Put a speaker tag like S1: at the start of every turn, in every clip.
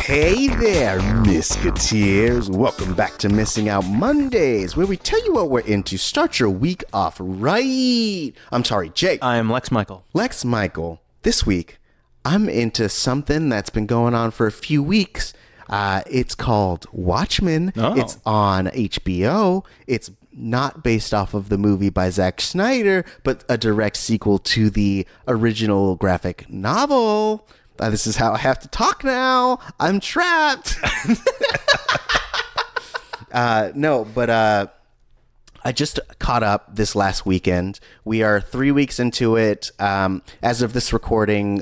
S1: Hey there, Misketeers. Welcome back to Missing Out Mondays, where we tell you what we're into. Start your week off right. I'm Tauri Jay.
S2: I'm Lex Michael.
S1: Lex Michael. This week, I'm into something that's been going on for a few weeks. It's called Watchmen.
S2: Oh.
S1: It's on HBO. It's not based off of the movie by Zack Snyder, but a direct sequel to the original graphic novel. This is how I have to talk now. I'm trapped. I just caught up this last weekend. We are 3 weeks into it. As of this recording,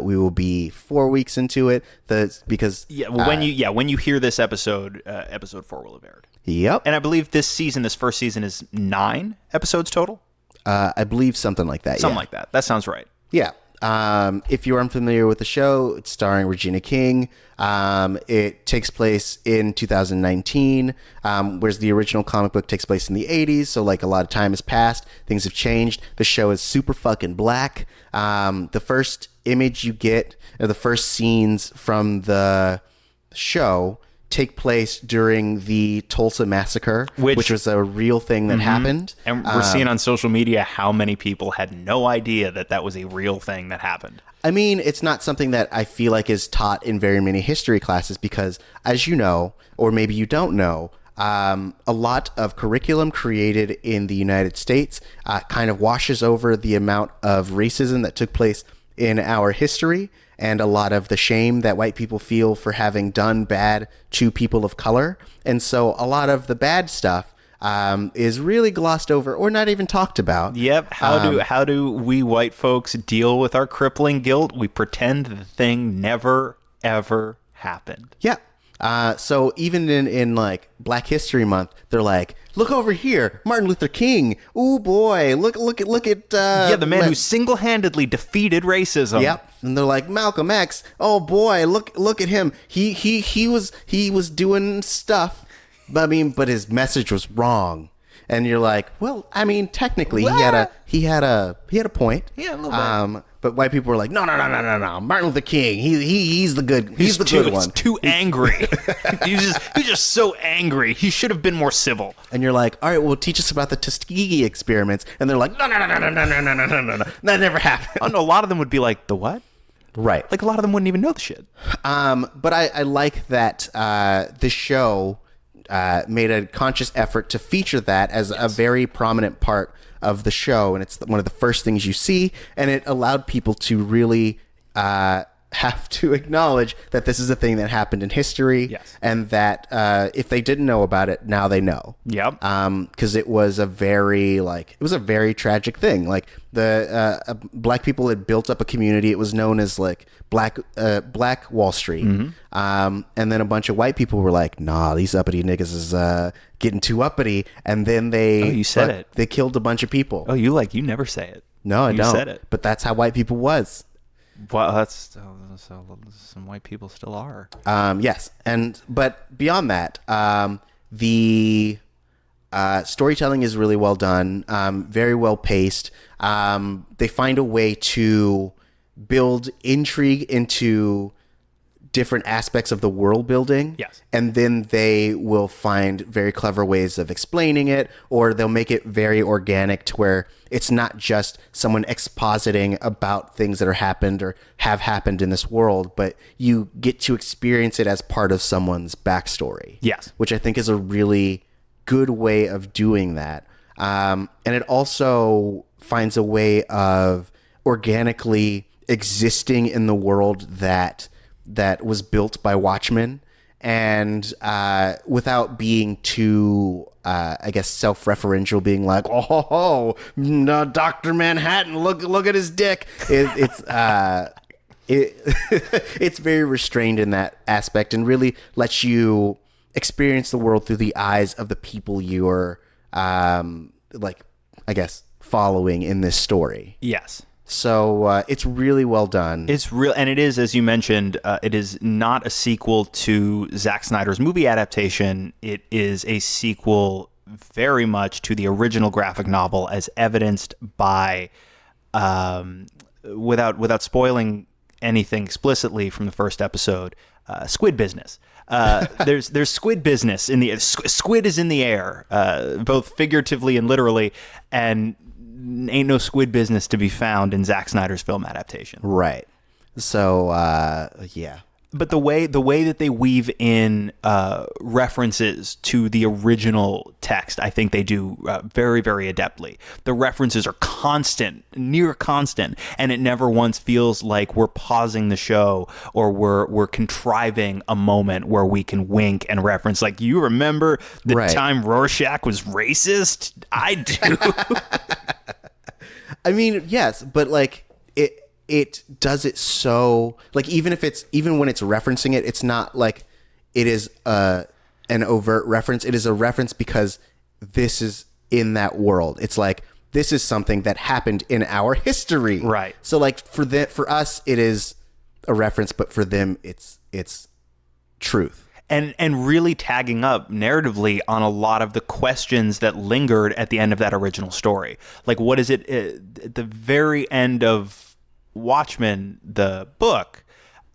S1: we will be 4 weeks into it.
S2: When you hear this episode, episode 4 will have aired.
S1: Yep.
S2: And I believe this first season is 9 episodes total.
S1: I believe something like that.
S2: Something like that. That sounds right.
S1: Yeah. If you're unfamiliar with the show, it's starring Regina King. It takes place in 2019, whereas the original comic book takes place in the 80s. So like a lot of time has passed. Things have changed. The show is super fucking black. The first image you get, or the first scenes from the show, take place during the Tulsa Massacre, which was a real thing that happened.
S2: And we're seeing on social media how many people had no idea that was a real thing that happened.
S1: I mean, it's not something that I feel like is taught in very many history classes because, as you know, or maybe you don't know, a lot of curriculum created in the United States kind of washes over the amount of racism that took place in our history and a lot of the shame that white people feel for having done bad to people of color. And so a lot of the bad stuff is really glossed over or not even talked about.
S2: Yep. How do we white folks deal with our crippling guilt? We pretend the thing never, ever happened.
S1: Yeah. So even in like Black History Month, they're like, look over here, Martin Luther King. Ooh boy, look at
S2: the man who single-handedly defeated racism.
S1: Yep. And they're like, Malcolm X. Oh boy, look at him. He was doing stuff, but his message was wrong. And you're like, well, I mean, technically he had a point.
S2: Yeah, a little bit.
S1: But white people were like, no. Martin Luther King, he's the good good one.
S2: He's too angry. He's just so angry. He should have been more civil.
S1: And you're like, all right, well, teach us about the Tuskegee experiments. And they're like, no, that never happened.
S2: A lot of them would be like, the what?
S1: Right.
S2: Like a lot of them wouldn't even know the shit.
S1: But I like that the show made a conscious effort to feature that as a very prominent part of the show, and it's one of the first things you see, and it allowed people to really have to acknowledge that this is a thing that happened in history, and that if they didn't know about it, now they know.
S2: Yep.
S1: Because it was a very tragic thing. Like the black people had built up a community. It was known as like Black Wall Street. And then a bunch of white people were like, nah, these uppity niggas is getting too uppity. And then they they killed a bunch of people.
S2: Oh, you never say it.
S1: No, I don't.
S2: You said it.
S1: But that's how white people was.
S2: Well, that's so some white people still are.
S1: Yes. But beyond that, the storytelling is really well done, very well paced. They find a way to build intrigue into different aspects of the world building.
S2: Yes.
S1: And then they will find very clever ways of explaining it, or they'll make it very organic to where it's not just someone expositing about things that are happened or have happened in this world, but you get to experience it as part of someone's backstory.
S2: Yes.
S1: Which I think is a really good way of doing that. And it also finds a way of organically existing in the world that was built by Watchmen, and without being too, I guess, self-referential, being like, oh, no, Dr. Manhattan, look at his dick. It's very restrained in that aspect and really lets you experience the world through the eyes of the people you're, following in this story.
S2: Yes.
S1: So it's really well done.
S2: It's real, and it is, as you mentioned, it is not a sequel to Zack Snyder's movie adaptation. It is a sequel very much to the original graphic novel, as evidenced by, without spoiling anything explicitly from the first episode, squid business. There's squid business in the squid is in the air, both figuratively and literally, and ain't no squid business to be found in Zack Snyder's film adaptation.
S1: Right. So yeah.
S2: But the way that they weave in references to the original text, I think they do very, very adeptly. The references are constant, near constant, and it never once feels like we're pausing the show or we're contriving a moment where we can wink and reference. Like, you remember the time Rorschach was racist? I do.
S1: I mean, yes, but like it does it so, like, even when it's referencing it, it's not like it is an overt reference. It is a reference because this is in that world. It's like, this is something that happened in our history.
S2: Right.
S1: So like for us, it is a reference, but for them, it's truth.
S2: And really tagging up narratively on a lot of the questions that lingered at the end of that original story. Like, what is it at the very end of Watchmen, the book,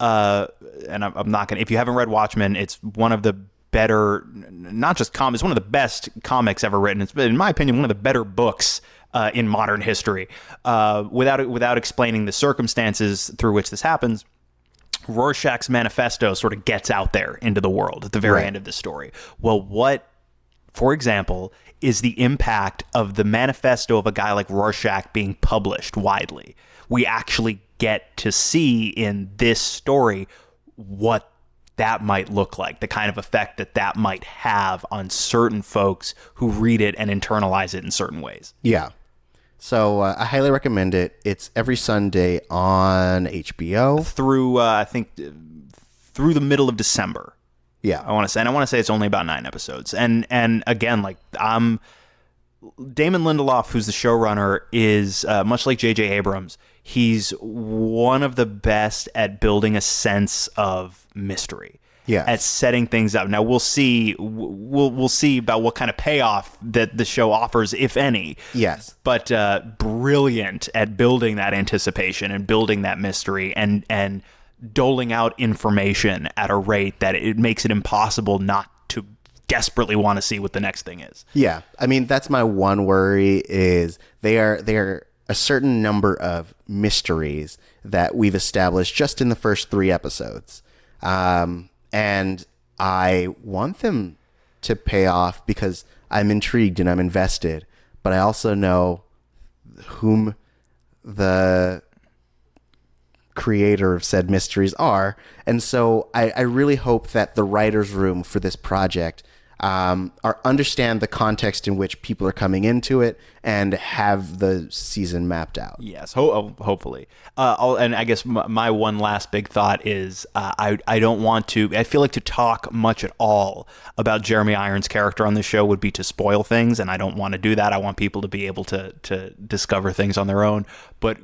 S2: and I'm not gonna, if you haven't read Watchmen, it's one of the better, not just comics, one of the best comics ever written. It's, in my opinion, one of the better books in modern history. Without explaining the circumstances through which this happens, Rorschach's manifesto sort of gets out there into the world at the very end of the story. Well, what, for example, is the impact of the manifesto of a guy like Rorschach being published widely? We actually get to see in this story what that might look like, the kind of effect that might have on certain folks who read it and internalize it in certain ways.
S1: Yeah. So I highly recommend it. It's every Sunday on HBO
S2: through I think through the middle of December.
S1: Yeah,
S2: I want to say it's only about 9 episodes. And again, like, Damon Lindelof, who's the showrunner, is much like J.J. Abrams. He's one of the best at building a sense of mystery. Yeah, at setting things up. Now we'll see. We'll see about what kind of payoff that the show offers, if any.
S1: Yes,
S2: but brilliant at building that anticipation and building that mystery and doling out information at a rate that it makes it impossible not to desperately want to see what the next thing is.
S1: Yeah, I mean, that's my one worry, is they are a certain number of mysteries that we've established just in the first 3 episodes. And I want them to pay off because I'm intrigued and I'm invested, but I also know whom the creator of said mysteries are. And so I really hope that the writer's room for this project understand the context in which people are coming into it and have the season mapped out.
S2: Yes, hopefully. And I guess my one last big thought is I don't want to, I feel like to talk much at all about Jeremy Irons' character on this show would be to spoil things, and I don't want to do that. I want people to be able to discover things on their own. But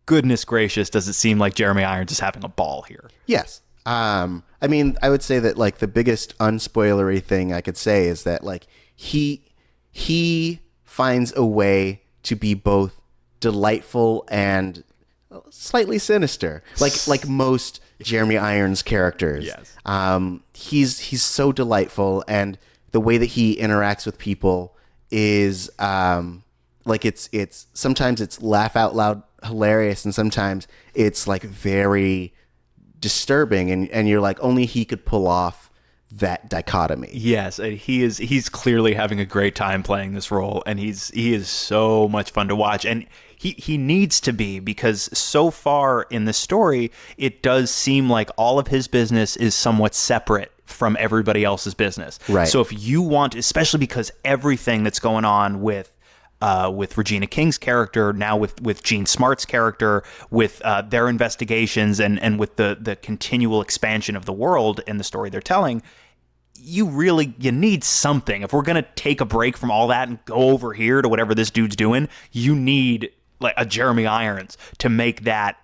S2: goodness gracious, does it seem like Jeremy Irons is having a ball here.
S1: Yes. I mean, I would say that, like, the biggest unspoilery thing I could say is that, like, he finds a way to be both delightful and slightly sinister, like most Jeremy Irons characters.
S2: Yes.
S1: He's so delightful, and the way that he interacts with people is like it's sometimes it's laugh out loud hilarious, and sometimes it's like very disturbing, and you're like, only he could pull off that dichotomy.
S2: Yes, and he's clearly having a great time playing this role, and he is so much fun to watch, and he needs to be, because so far in the story it does seem like all of his business is somewhat separate from everybody else's business.
S1: Right.
S2: So if you want, especially because everything that's going on with Regina King's character, now with Gene Smart's character, with their investigations, and with the continual expansion of the world and the story they're telling, you need something. If we're going to take a break from all that and go over here to whatever this dude's doing, you need like a Jeremy Irons to make that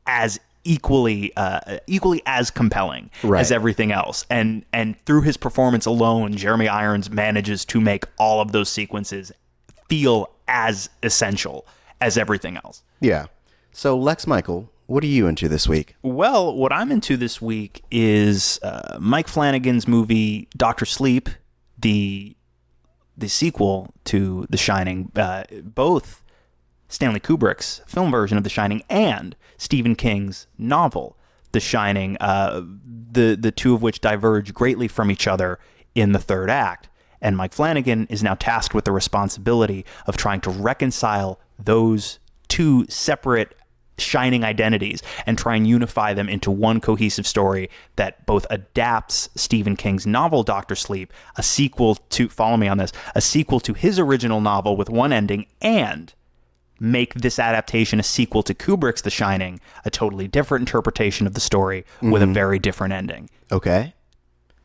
S2: as equally as compelling as everything else. And through his performance alone, Jeremy Irons manages to make all of those sequences feel as essential as everything else.
S1: Yeah. So Lex Michael, What are you into this week?
S2: Well, what I'm into this week is Mike Flanagan's movie Doctor Sleep, the sequel to The Shining. Both Stanley Kubrick's film version of The Shining and Stephen King's novel, The Shining, the two of which diverge greatly from each other in the third act. And Mike Flanagan is now tasked with the responsibility of trying to reconcile those two separate Shining identities and try and unify them into one cohesive story that both adapts Stephen King's novel Doctor Sleep, a sequel to, follow me on this, a sequel to his original novel with one ending, and make this adaptation a sequel to Kubrick's The Shining, a totally different interpretation of the story with a very different ending.
S1: Okay.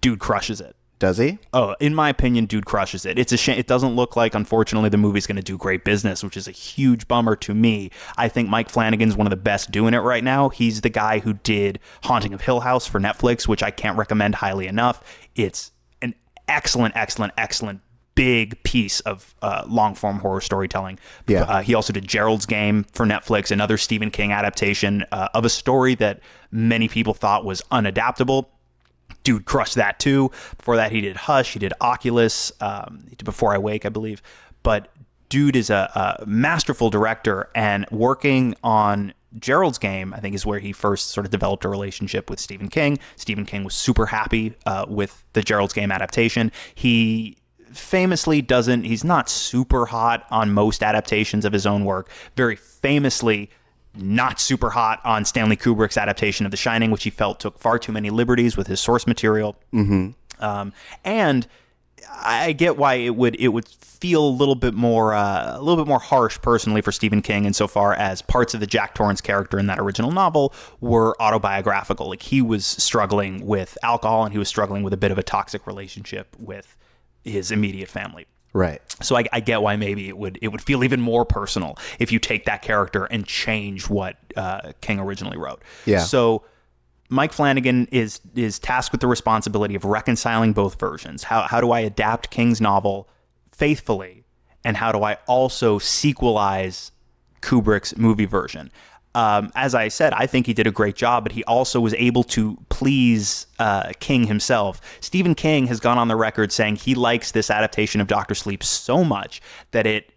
S2: Dude crushes it.
S1: Does he?
S2: Oh, in my opinion, dude crushes it. It's a shame. It doesn't look like, unfortunately, the movie's going to do great business, which is a huge bummer to me. I think Mike Flanagan's one of the best doing it right now. He's the guy who did Haunting of Hill House for Netflix, which I can't recommend highly enough. It's an excellent big piece of long-form horror storytelling.
S1: Yeah.
S2: He also did Gerald's Game for Netflix, another Stephen King adaptation of a story that many people thought was unadaptable. Dude crushed that too. Before that, he did Hush. He did Oculus. He did Before I Wake, I believe. But dude is a masterful director, and working on Gerald's Game, I think, is where he first sort of developed a relationship with Stephen King. Stephen King was super happy with the Gerald's Game adaptation. He famously he's not super hot on most adaptations of his own work. Very famously not super hot on Stanley Kubrick's adaptation of The Shining, which he felt took far too many liberties with his source material. Mm-hmm. And I get why it would feel a little bit more harsh personally for Stephen King, insofar as parts of the Jack Torrance character in that original novel were autobiographical. Like, he was struggling with alcohol, and he was struggling with a bit of a toxic relationship with his immediate family.
S1: Right.
S2: So I get why maybe it would feel even more personal if you take that character and change what King originally wrote.
S1: Yeah.
S2: So Mike Flanagan is tasked with the responsibility of reconciling both versions. How do I adapt King's novel faithfully, and how do I also sequelize Kubrick's movie version? As I said, I think he did a great job, but he also was able to please King himself. Stephen King has gone on the record saying he likes this adaptation of Doctor Sleep so much that it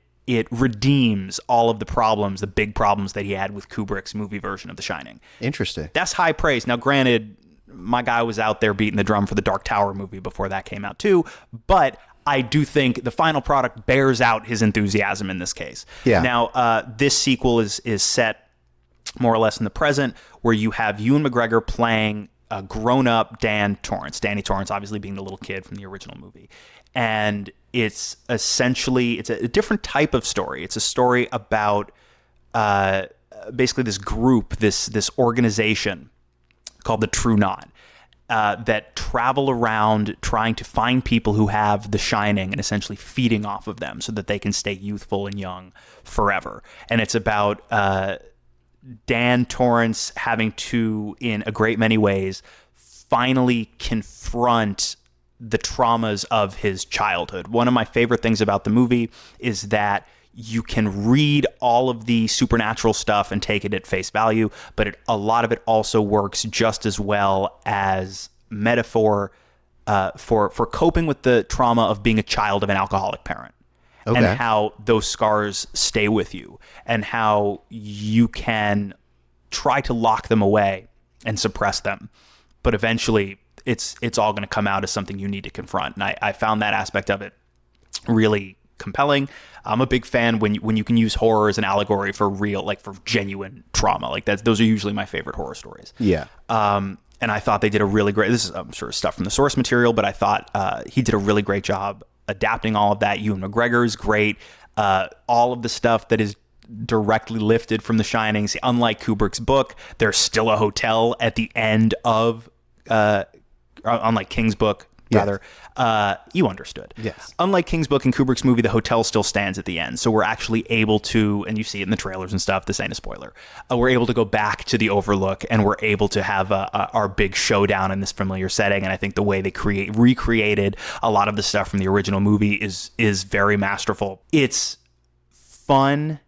S2: redeems all of the big problems that he had with Kubrick's movie version of The Shining.
S1: Interesting.
S2: That's high praise. Now, granted, my guy was out there beating the drum for the Dark Tower movie before that came out too, but I do think the final product bears out his enthusiasm in this case.
S1: Yeah.
S2: Now, this sequel is set more or less in the present, where you have Ewan McGregor playing a grown-up Danny Torrance obviously being the little kid from the original movie. And it's essentially, it's a different type of story. It's a story about basically this group, this organization called the True Knot, that travel around trying to find people who have The Shining and essentially feeding off of them so that they can stay youthful and young forever. And it's about Dan Torrance having to, in a great many ways, finally confront the traumas of his childhood. One of my favorite things about the movie is that you can read all of the supernatural stuff and take it at face value, but a lot of it also works just as well as metaphor for coping with the trauma of being a child of an alcoholic parent. Okay. And how those scars stay with you, and how you can try to lock them away and suppress them, but eventually it's all going to come out as something you need to confront. And I found that aspect of it really compelling. I'm a big fan when you can use horror as an allegory for real, like for genuine trauma. Like those are usually my favorite horror stories. Yeah. And I thought they did a really great. This is, I'm sure, stuff from the source material, but I thought he did a really great job adapting all of that. Ewan McGregor is great. All of the stuff that is directly lifted from The Shining. See, unlike Kubrick's book, there's still a hotel at the end of, unlike King's book, rather. You understood.
S1: Yes.
S2: Unlike King's book and Kubrick's movie, the hotel still stands at the end. So we're actually able to, and you see it in the trailers and stuff, this ain't a spoiler, we're able to go back to the Overlook, and we're able to have our big showdown in this familiar setting. And I think the way they recreated a lot of the stuff from the original movie is very masterful. It's fun.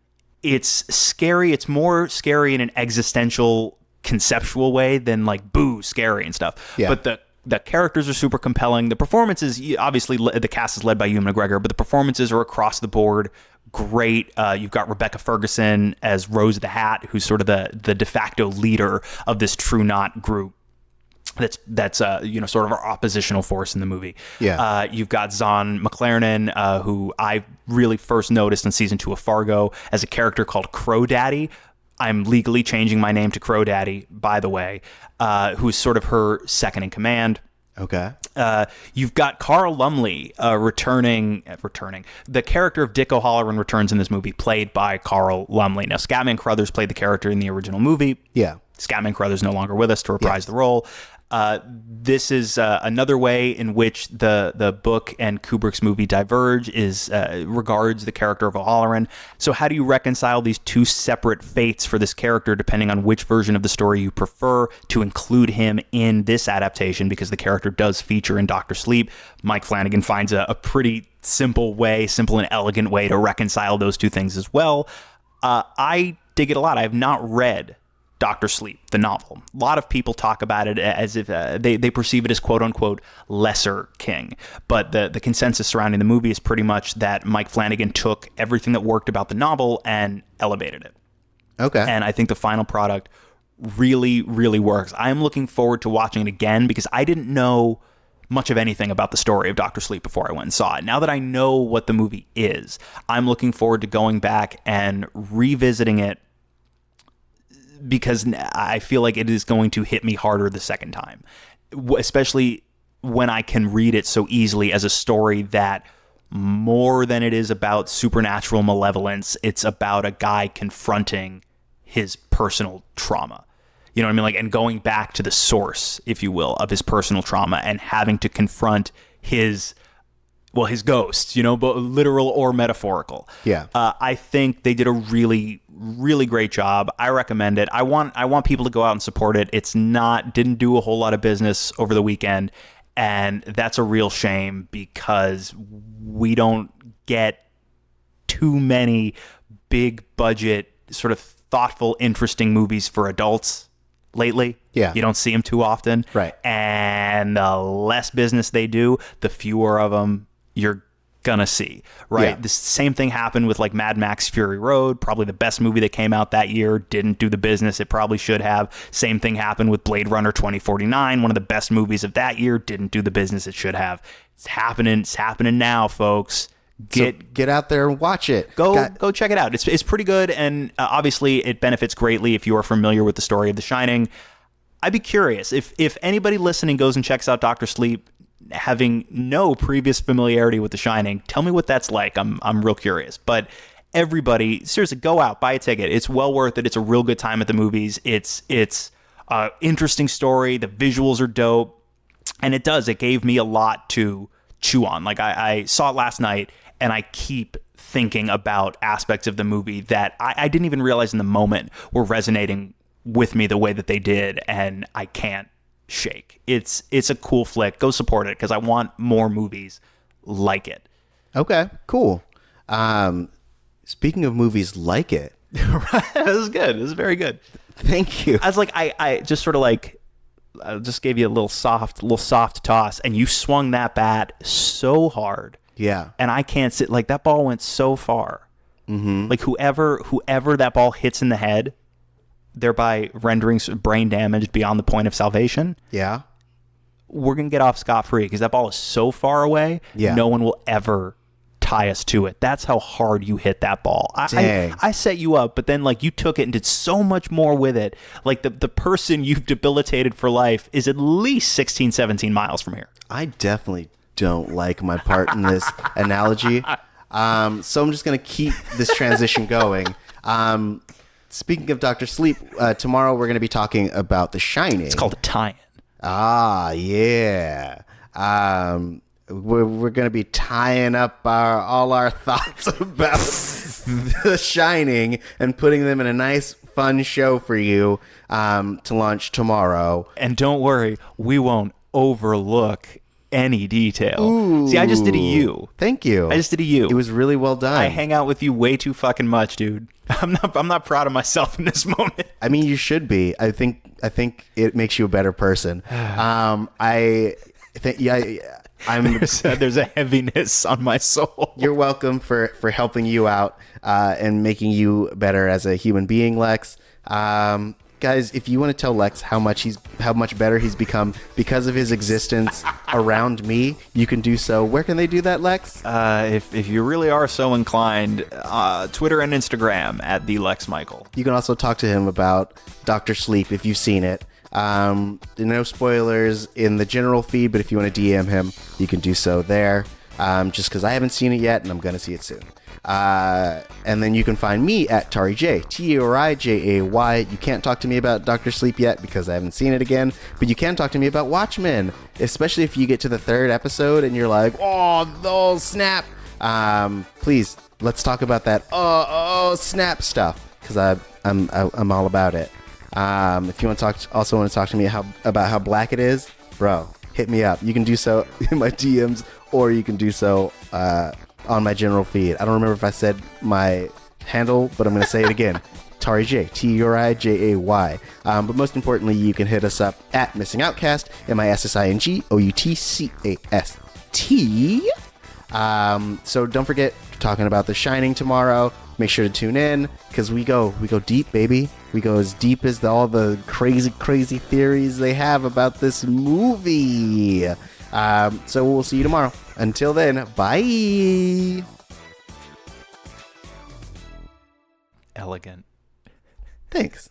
S2: it's scary. It's more scary in an existential, conceptual way than like boo scary and stuff.
S1: Yeah.
S2: But the characters are super compelling. The performances, obviously, the cast is led by Ewan McGregor, but the performances are across the board great. You've got Rebecca Ferguson as Rose the Hat, who's sort of the de facto leader of this True Knot group. That's sort of our oppositional force in the movie.
S1: Yeah.
S2: You've got Zahn McClarnon, who I really first noticed in season 2 of Fargo as a character called Crow Daddy. I'm legally changing my name to Crow Daddy, by the way, who's sort of her second in command.
S1: Okay.
S2: You've got Carl Lumley returning. The character of Dick O'Halloran returns in this movie, played by Carl Lumley. Now, Scatman Crothers played the character in the original movie.
S1: Yeah.
S2: Scatman Crothers no longer with us to reprise the role. This is another way in which the book and Kubrick's movie diverge, is regards the character of O'Halloran. So how do you reconcile these two separate fates for this character, depending on which version of the story you prefer to include him in this adaptation? Because the character does feature in Dr. Sleep. Mike Flanagan finds a pretty simple and elegant way to reconcile those two things as well. I dig it a lot. I have not read Dr. Sleep, the novel. A lot of people talk about it as if they perceive it as quote-unquote lesser King. But the consensus surrounding the movie is pretty much that Mike Flanagan took everything that worked about the novel and elevated it.
S1: Okay.
S2: And I think the final product really, really works. I'm looking forward to watching it again because I didn't know much of anything about the story of Dr. Sleep before I went and saw it. Now that I know what the movie is, I'm looking forward to going back and revisiting it, because I feel like it is going to hit me harder the second time, especially when I can read it so easily as a story that, more than it is about supernatural malevolence, it's about a guy confronting his personal trauma. You know what I mean? Like, and going back to the source, if you will, of his personal trauma and having to confront his ghosts, but literal or metaphorical.
S1: Yeah.
S2: I think they did a really, really great job. I recommend it. I want people to go out and support it. Didn't do a whole lot of business over the weekend, and that's a real shame because we don't get too many big budget, sort of thoughtful, interesting movies for adults lately.
S1: Yeah.
S2: You don't see them too often.
S1: Right.
S2: And the less business they do, the fewer of them you're gonna see, right?
S1: Yeah.
S2: The same thing happened with like Mad Max Fury Road, probably the best movie that came out that year, didn't do the business it probably should have. Same thing happened with Blade Runner 2049, one of the best movies of that year, didn't do the business it should have. It's happening now, folks.
S1: Get out there and watch it.
S2: Go check it out. It's pretty good, and obviously it benefits greatly if you are familiar with the story of The Shining. I'd be curious if anybody listening goes and checks out Dr. Sleep, having no previous familiarity with The Shining. Tell me what that's like. I'm real curious. But everybody, seriously, go out, buy a ticket. It's well worth it. It's a real good time at the movies. It's an interesting story. The visuals are dope, and it gave me a lot to chew on. Like I saw it last night, and I keep thinking about aspects of the movie that I didn't even realize in the moment were resonating with me the way that they did, and I can't shake. It's a cool flick. Go support it because I want more movies like it.
S1: Okay, cool. Speaking of movies like it,
S2: Right, this is good. This is very good.
S1: Thank you.
S2: I was like, I just sort of like, I just gave you a little soft toss, and you swung that bat so hard.
S1: Yeah.
S2: And I can't sit, like, that ball went so far. Mm-hmm. Like whoever that ball hits in the head, thereby rendering brain damage beyond the point of salvation.
S1: Yeah.
S2: We're going to get off scot-free because that ball is so far away, no one will ever tie us to it. That's how hard you hit that ball. I set you up, but then like you took it and did so much more with it. Like the person you've debilitated for life is at least 16, 17 miles from here.
S1: I definitely don't like my part in this analogy. So I'm just going to keep this transition going. Speaking of Dr. Sleep, tomorrow we're going to be talking about The Shining.
S2: It's called a tie-in.
S1: Ah, yeah. We're going to be tying up all our thoughts about The Shining and putting them in a nice, fun show for you to launch tomorrow.
S2: And don't worry, we won't overlook any detail.
S1: Ooh.
S2: See, I just did a you.
S1: Thank you.
S2: I just did a you.
S1: It was really well done.
S2: I hang out with you way too fucking much, dude. I'm not proud of myself in this moment.
S1: I mean, you should be. I think it makes you a better person. I think
S2: there's a heaviness on my soul.
S1: You're welcome for helping you out and making you better as a human being, Lex. Guys, if you want to tell Lex how much better he's become because of his existence around me, you can do so. Where can they do that, Lex?
S2: If you really are so inclined, Twitter and Instagram at the Lex Michael.
S1: You can also talk to him about Dr. Sleep if you've seen it. No spoilers in the general feed, but if you want to DM him, you can do so there. Just because I haven't seen it yet, and I'm going to see it soon. And then you can find me at Tauri Jay, Tauri. You can't talk to me about Dr. Sleep yet because I haven't seen it again, but you can talk to me about Watchmen, especially if you get to the 3rd episode and you're like, oh snap. Please, let's talk about that snap stuff, because I'm all about it. If you want to talk to me about how black it is, bro, hit me up. You can do so in my DMs, or you can do so on my general feed. I don't remember if I said my handle, but I'm going to say it again. Tauri Jay, Turijay. But most importantly, you can hit us up at Missing Outcast, MissingOutcast. So don't forget, we're talking about The Shining tomorrow. Make sure to tune in, because we go deep, baby. We go as deep as all the crazy theories they have about this movie. So we'll see you tomorrow. Until then, bye.
S2: Elegant.
S1: Thanks.